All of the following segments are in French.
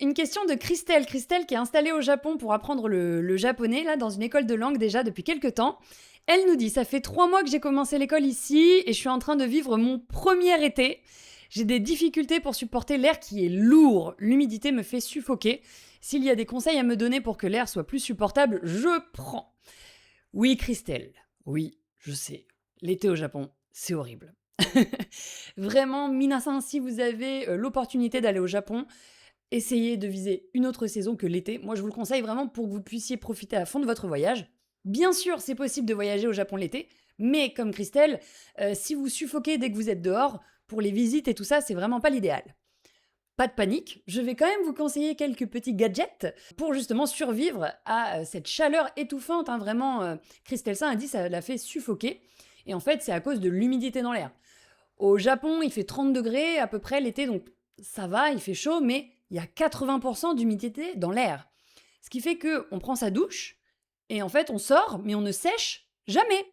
Une question de Christelle. Christelle qui est installée au Japon pour apprendre le japonais, là, dans une école de langue déjà depuis quelques temps. Elle nous dit, ça fait 3 mois que j'ai commencé l'école ici et je suis en train de vivre mon premier été. J'ai des difficultés pour supporter l'air qui est lourd. L'humidité me fait suffoquer. S'il y a des conseils à me donner pour que l'air soit plus supportable, je prends. Oui, Christelle. Oui, je sais. L'été au Japon, c'est horrible. Vraiment, minasan, si vous avez l'opportunité d'aller au Japon, essayez de viser une autre saison que l'été. Moi, je vous le conseille vraiment pour que vous puissiez profiter à fond de votre voyage. Bien sûr, c'est possible de voyager au Japon l'été, mais comme Christelle, si vous suffoquez dès que vous êtes dehors, pour les visites et tout ça, c'est vraiment pas l'idéal. Pas de panique, je vais quand même vous conseiller quelques petits gadgets pour justement survivre à cette chaleur étouffante. Hein, vraiment, Christelle Saint a dit ça l'a fait suffoquer. Et en fait, c'est à cause de l'humidité dans l'air. Au Japon, il fait 30 degrés à peu près l'été, donc ça va, il fait chaud, mais il y a 80% d'humidité dans l'air. Ce qui fait qu'on prend sa douche, et en fait on sort, mais on ne sèche jamais.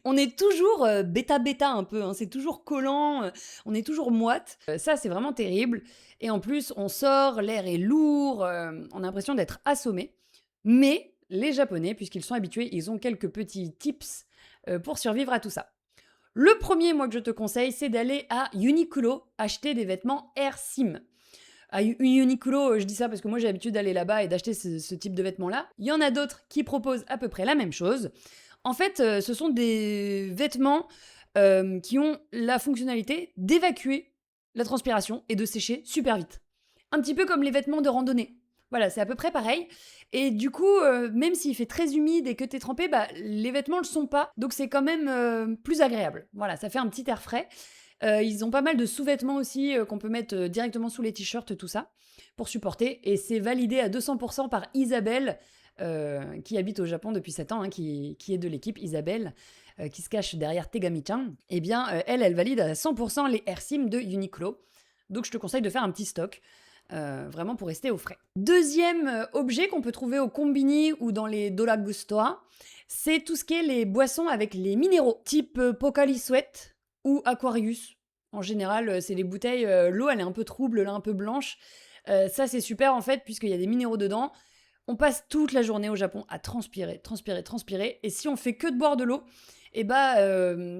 On est toujours bêta-bêta un peu, hein, c'est toujours collant, on est toujours moite. Ça, c'est vraiment terrible. Et en plus, on sort, l'air est lourd, on a l'impression d'être assommé. Mais les Japonais, puisqu'ils sont habitués, ils ont quelques petits tips pour survivre à tout ça. Le premier, moi, que je te conseille, c'est d'aller à Uniqlo acheter des vêtements Air Sim. À Uniqlo, je dis ça parce que moi j'ai l'habitude d'aller là-bas et d'acheter ce type de vêtements-là. Il y en a d'autres qui proposent à peu près la même chose. En fait, ce sont des vêtements qui ont la fonctionnalité d'évacuer la transpiration et de sécher super vite. Un petit peu comme les vêtements de randonnée. Voilà, c'est à peu près pareil. Et du coup, même s'il fait très humide et que t'es trempé, bah, les vêtements le sont pas. Donc c'est quand même plus agréable. Voilà, ça fait un petit air frais. Ils ont pas mal de sous-vêtements aussi qu'on peut mettre directement sous les t-shirts, tout ça, pour supporter. Et c'est validé à 200% par Isabelle, qui habite au Japon depuis 7 ans, hein, qui est de l'équipe Isabelle, qui se cache derrière Tegami-chan. Eh bien, elle valide à 100% les AirSim de Uniqlo. Donc je te conseille de faire un petit stock. Vraiment pour rester au frais. Deuxième objet qu'on peut trouver au combini ou dans les Dolagustoa, c'est tout ce qui est les boissons avec les minéraux, type Pocari Sweat ou Aquarius. En général, c'est les bouteilles, l'eau elle est un peu trouble, là un peu blanche. Ça c'est super en fait puisqu'il y a des minéraux dedans. On passe toute la journée au Japon à transpirer, transpirer, transpirer. Et si on fait que de boire de l'eau, eh bah,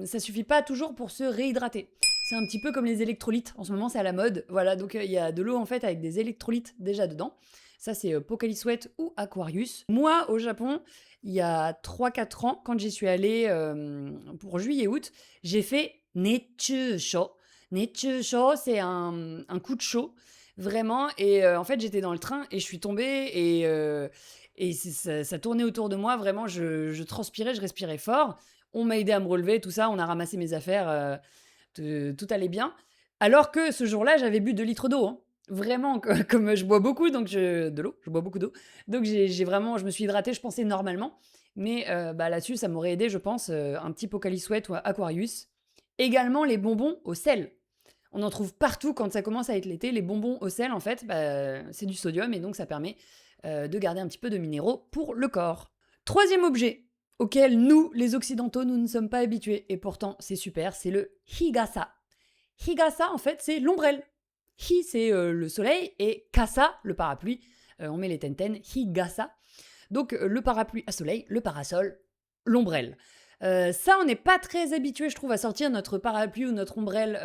ça suffit pas toujours pour se réhydrater. C'est un petit peu comme les électrolytes. En ce moment, c'est à la mode. Voilà, donc il y a de l'eau en fait avec des électrolytes déjà dedans. Ça, c'est Pocari Sweat ou Aquarius. Moi, au Japon, il y a 3-4 ans, quand j'y suis allée pour juillet-août, j'ai fait Netchusho. Netchusho, c'est un coup de chaud, vraiment. Et en fait, j'étais dans le train et je suis tombée et ça tournait autour de moi. Vraiment, je transpirais, je respirais fort. On m'a aidé à me relever, tout ça. On a ramassé mes affaires. Tout allait bien. Alors que ce jour-là, j'avais bu 2 litres d'eau, hein. Vraiment, comme je bois beaucoup, donc de l'eau, je bois beaucoup d'eau. Donc j'ai vraiment, je me suis hydratée, je pensais normalement. Mais bah, là-dessus, ça m'aurait aidé, je pense, un petit Pocali Sweat ou Aquarius. Également, les bonbons au sel. On en trouve partout quand ça commence à être l'été. Les bonbons au sel, en fait, bah, c'est du sodium et donc ça permet de garder un petit peu de minéraux pour le corps. Troisième objet auquel nous, les Occidentaux, nous ne sommes pas habitués, et pourtant c'est super, c'est le higasa. Higasa, en fait, c'est l'ombrelle. Hi, c'est le soleil, et kasa, le parapluie. On met les tenten, higasa. Donc le parapluie à soleil, le parasol, l'ombrelle. Ça, on n'est pas très habitué, je trouve, à sortir notre parapluie ou notre ombrelle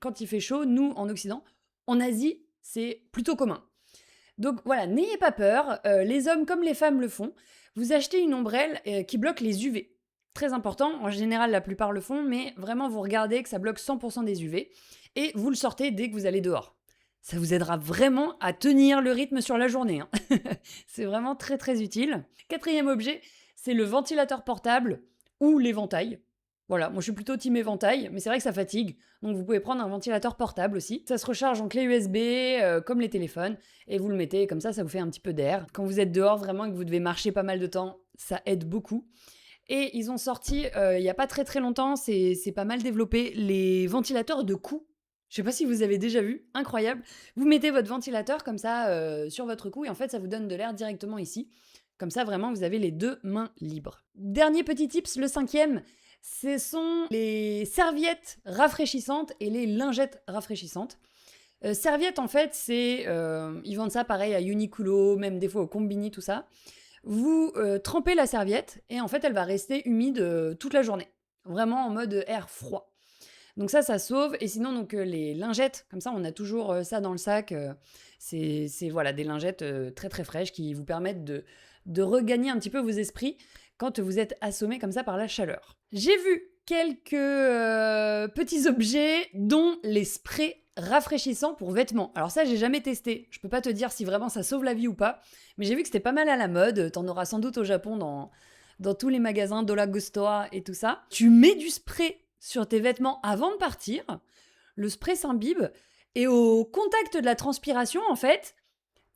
quand il fait chaud. Nous, en Occident, en Asie, c'est plutôt commun. Donc voilà, n'ayez pas peur, les hommes comme les femmes le font. Vous achetez une ombrelle qui bloque les UV. Très important, en général la plupart le font, mais vraiment vous regardez que ça bloque 100% des UV et vous le sortez dès que vous allez dehors. Ça vous aidera vraiment à tenir le rythme sur la journée, hein. C'est vraiment très très utile. Quatrième objet, c'est le ventilateur portable ou l'éventail. Voilà, moi je suis plutôt team éventail, mais c'est vrai que ça fatigue. Donc vous pouvez prendre un ventilateur portable aussi. Ça se recharge en clé USB, comme les téléphones, et vous le mettez comme ça vous fait un petit peu d'air. Quand vous êtes dehors vraiment et que vous devez marcher pas mal de temps, ça aide beaucoup. Et ils ont sorti, il y a pas très très longtemps, c'est pas mal développé, les ventilateurs de cou. Je sais pas si vous avez déjà vu, incroyable. Vous mettez votre ventilateur comme ça sur votre cou et en fait ça vous donne de l'air directement ici. Comme ça vraiment vous avez les 2 mains libres. Dernier petit tips, le 5e, ce sont les serviettes rafraîchissantes et les lingettes rafraîchissantes. Serviette, en fait, c'est... ils vendent ça pareil à Uniqlo, même des fois au Combini, tout ça. Vous trempez la serviette et en fait, elle va rester humide toute la journée. Vraiment en mode air froid. Donc ça sauve. Et sinon, donc les lingettes, comme ça, on a toujours ça dans le sac. C'est voilà, des lingettes très très fraîches qui vous permettent de regagner un petit peu vos esprits quand vous êtes assommé comme ça par la chaleur. J'ai vu quelques petits objets, dont les sprays rafraîchissants pour vêtements. Alors ça, j'ai jamais testé. Je peux pas te dire si vraiment ça sauve la vie ou pas, mais j'ai vu que c'était pas mal à la mode. T'en auras sans doute au Japon dans tous les magasins, Dolagustoa et tout ça. Tu mets du spray sur tes vêtements avant de partir. Le spray s'imbibe et au contact de la transpiration, en fait,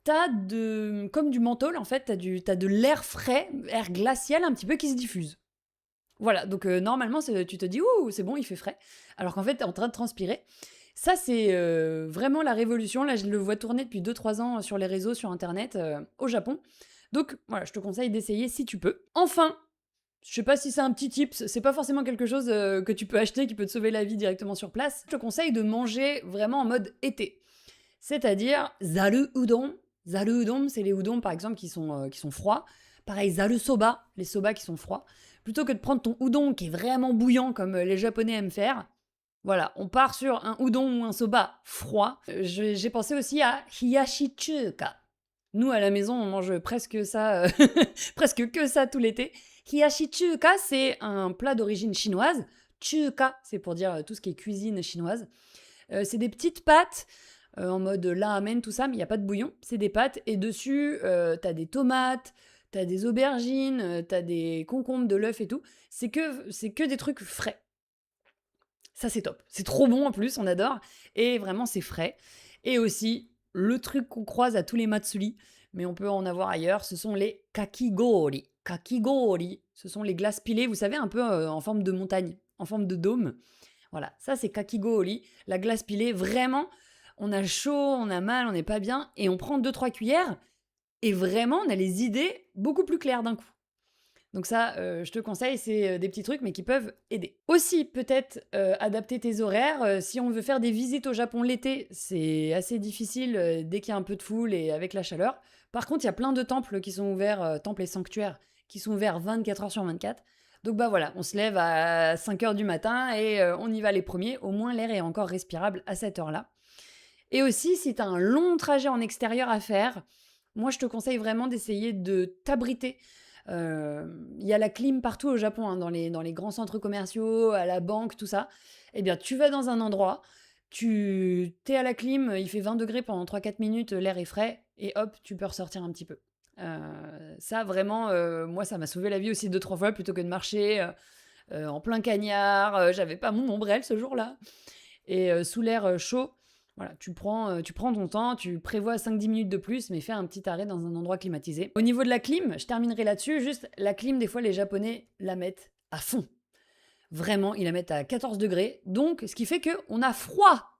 comme du menthol, en fait, t'as de l'air frais, air glacial un petit peu qui se diffuse. Voilà, donc normalement, tu te dis, ouh, c'est bon, il fait frais. Alors qu'en fait, t'es en train de transpirer. Ça, c'est vraiment la révolution. Là, je le vois tourner depuis 2-3 ans sur les réseaux, sur Internet, au Japon. Donc, voilà, je te conseille d'essayer si tu peux. Enfin, je sais pas si c'est un petit tips, c'est pas forcément quelque chose que tu peux acheter, qui peut te sauver la vie directement sur place. Je te conseille de manger vraiment en mode été. C'est-à-dire, zaru udon. Zaru udon, c'est les udons, par exemple, qui sont froids. Pareil, zaru soba, les soba qui sont froids. Plutôt que de prendre ton udon qui est vraiment bouillant, comme les Japonais aiment faire, voilà, on part sur un udon ou un soba froid. J'ai pensé aussi à hiyashi chuka. Nous, à la maison, on mange presque ça, presque que ça tout l'été. Hiyashi chuka, c'est un plat d'origine chinoise. Chuka, c'est pour dire tout ce qui est cuisine chinoise. C'est des petites pâtes en mode ramen, tout ça, mais il n'y a pas de bouillon. C'est des pâtes et dessus, t'as des tomates, t'as des aubergines, t'as des concombres, de l'œuf et tout. C'est que des trucs frais. Ça, c'est top. C'est trop bon en plus, on adore. Et vraiment, c'est frais. Et aussi, le truc qu'on croise à tous les matsuri, mais on peut en avoir ailleurs, ce sont les kakigori. Kakigori, ce sont les glaces pilées, vous savez, un peu en forme de montagne, en forme de dôme. Voilà, ça c'est kakigori, la glace pilée. Vraiment, on a chaud, on a mal, on n'est pas bien, et on prend 2-3 cuillères, et vraiment, on a les idées beaucoup plus claires d'un coup. Donc ça, je te conseille, c'est des petits trucs, mais qui peuvent aider. Aussi, peut-être adapter tes horaires. Si on veut faire des visites au Japon l'été, c'est assez difficile dès qu'il y a un peu de foule et avec la chaleur. Par contre, il y a plein de temples qui sont ouverts, temples et sanctuaires, qui sont ouverts 24 heures sur 24. Donc bah voilà, on se lève à 5 heures du matin et on y va les premiers. Au moins, l'air est encore respirable à cette heure-là. Et aussi, si tu as un long trajet en extérieur à faire, moi, je te conseille vraiment d'essayer de t'abriter. Il y a la clim partout au Japon, hein, dans les grands centres commerciaux, à la banque, tout ça. Eh bien, tu vas dans un endroit, tu t'es à la clim, il fait 20 degrés pendant 3-4 minutes, l'air est frais, et hop, tu peux ressortir un petit peu. Ça, vraiment, moi, ça m'a sauvé la vie aussi 2-3 fois, plutôt que de marcher en plein cagnard. J'avais pas mon ombrelle ce jour-là. Et sous l'air chaud, voilà, tu prends ton temps, tu prévois 5-10 minutes de plus, mais fais un petit arrêt dans un endroit climatisé. Au niveau de la clim, je terminerai là-dessus, juste la clim, des fois, les Japonais la mettent à fond. Vraiment, ils la mettent à 14 degrés, donc ce qui fait qu'on a froid.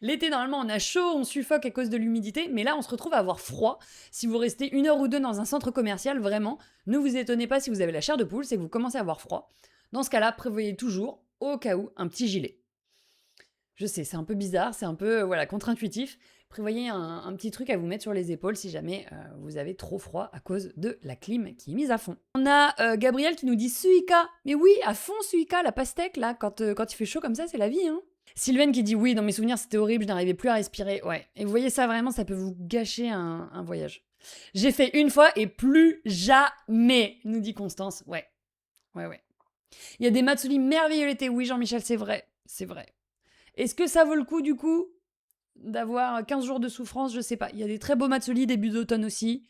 L'été, normalement, on a chaud, on suffoque à cause de l'humidité, mais là, on se retrouve à avoir froid. Si vous restez 1 heure ou 2 dans un centre commercial, vraiment, ne vous étonnez pas si vous avez la chair de poule, c'est que vous commencez à avoir froid. Dans ce cas-là, prévoyez toujours, au cas où, un petit gilet. Je sais, c'est un peu bizarre, c'est un peu voilà, contre-intuitif. Prévoyez un petit truc à vous mettre sur les épaules si jamais vous avez trop froid à cause de la clim qui est mise à fond. On a Gabriel qui nous dit Suika. Mais oui, à fond Suika, la pastèque, là, quand il fait chaud comme ça, c'est la vie, hein. Sylvaine qui dit oui, dans mes souvenirs c'était horrible, je n'arrivais plus à respirer. Ouais, et vous voyez ça vraiment, ça peut vous gâcher un voyage. J'ai fait une fois et plus jamais, nous dit Constance. Ouais. Il y a des matsuri merveilleux l'été, oui Jean-Michel, c'est vrai. Est-ce que ça vaut le coup, du coup, d'avoir 15 jours de souffrance? Je sais pas. Il y a des très beaux matsuri début d'automne aussi.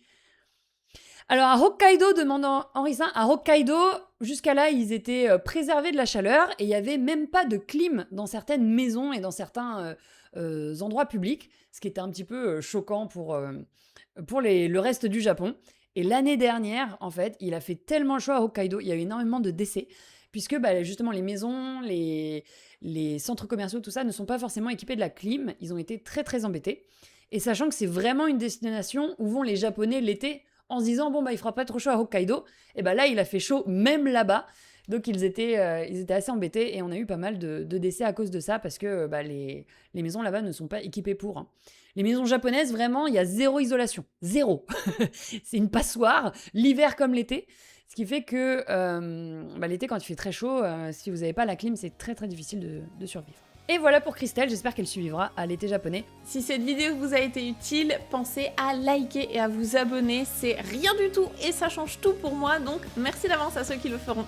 Alors, à Hokkaido, demande Henri Saint, à Hokkaido, jusqu'à là, ils étaient préservés de la chaleur et il n'y avait même pas de clim dans certaines maisons et dans certains endroits publics, ce qui était un petit peu choquant pour le reste du Japon. Et l'année dernière, en fait, il a fait tellement chaud à Hokkaido, il y a eu énormément de décès, puisque justement les maisons, les centres commerciaux, tout ça, ne sont pas forcément équipés de la clim. Ils ont été très très embêtés. Et sachant que c'est vraiment une destination où vont les Japonais l'été, en se disant, bon, il fera pas trop chaud à Hokkaido, et là, il a fait chaud même là-bas. Donc ils étaient assez embêtés et on a eu pas mal de décès à cause de ça parce que les maisons là-bas ne sont pas équipées pour. Hein. Les maisons japonaises, vraiment, il y a zéro isolation. Zéro. C'est une passoire, l'hiver comme l'été. Ce qui fait que l'été, quand il fait très chaud, si vous n'avez pas la clim, c'est très très difficile de survivre. Et voilà pour Christelle, j'espère qu'elle survivra à l'été japonais. Si cette vidéo vous a été utile, pensez à liker et à vous abonner, c'est rien du tout et ça change tout pour moi, donc merci d'avance à ceux qui le feront.